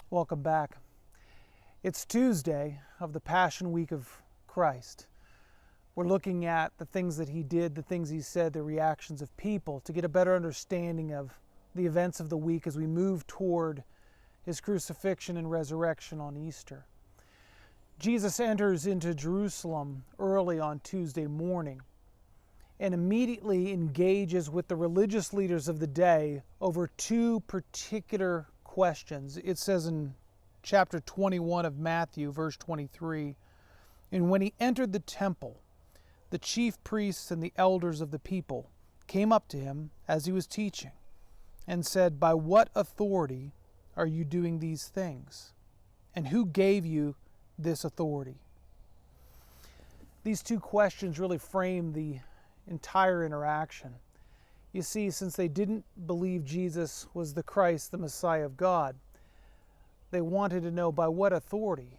Welcome back. It's Tuesday of the Passion Week of Christ. We're looking at the things that he did, the things he said, the reactions of people to get a better understanding of the events of the week as we move toward his crucifixion and resurrection on Easter. Jesus enters into Jerusalem early on Tuesday morning and immediately engages with the religious leaders of the day over two particular questions. It says in chapter 21 of Matthew, verse 23, "And when he entered the temple, the chief priests and the elders of the people came up to him as he was teaching and said, 'By what authority are you doing these things? And who gave you this authority?'" These two questions really frame the entire interaction. You see, since they didn't believe Jesus was the Christ, the Messiah of God, they wanted to know by what authority,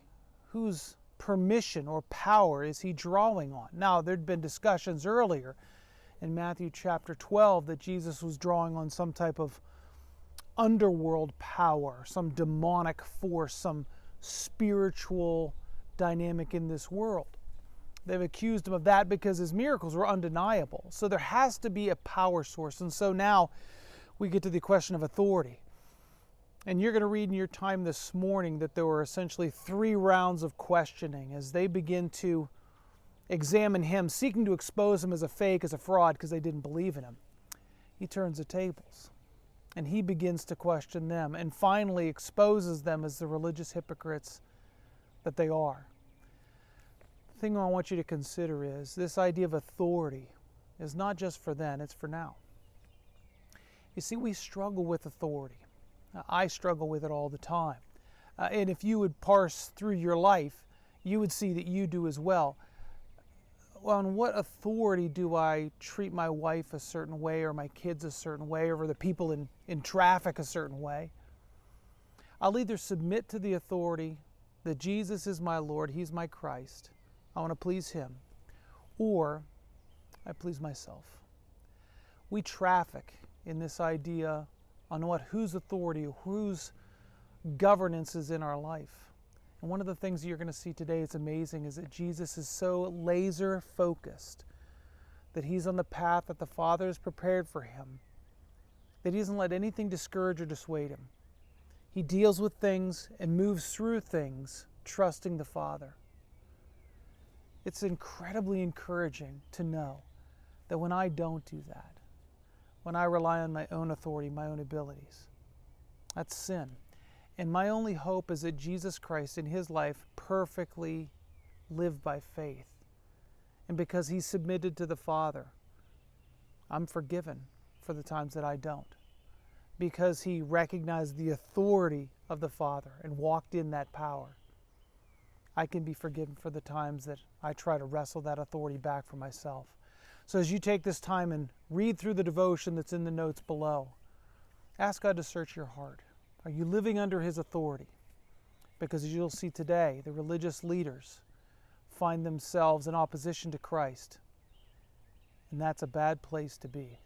whose permission or power is he drawing on. Now, there'd been discussions earlier in Matthew chapter 12 that Jesus was drawing on some type of underworld power, some demonic force, some spiritual dynamic in this world. They've accused him of that because his miracles were undeniable. So there has to be a power source. And so now we get to the question of authority. And you're going to read in your time this morning that there were essentially 3 rounds of questioning as they begin to examine him, seeking to expose him as a fake, as a fraud, because they didn't believe in him. He turns the tables and he begins to question them and finally exposes them as the religious hypocrites that they are. The thing I want you to consider is this idea of authority is not just for then, it's for now. You see, we struggle with authority. I struggle with it all the time. And if you would parse through your life, you would see that you do as well. Well, on what authority do I treat my wife a certain way, or my kids a certain way, or the people in traffic a certain way? I'll either submit to the authority that Jesus is my Lord, He's my Christ, I want to please Him, or I please myself. We traffic in this idea on whose authority, whose governance is in our life. And one of the things you're going to see today, it's amazing, is that Jesus is so laser focused that He's on the path that the Father has prepared for Him, that He doesn't let anything discourage or dissuade Him. He deals with things and moves through things, trusting the Father. It's incredibly encouraging to know that when I don't do that, when I rely on my own authority, my own abilities, that's sin. And my only hope is that Jesus Christ in His life perfectly lived by faith. And because He submitted to the Father, I'm forgiven for the times that I don't. Because He recognized the authority of the Father and walked in that power, I can be forgiven for the times that I try to wrestle that authority back for myself. So as you take this time and read through the devotion that's in the notes below, ask God to search your heart. Are you living under His authority? Because as you'll see today, the religious leaders find themselves in opposition to Christ. And that's a bad place to be.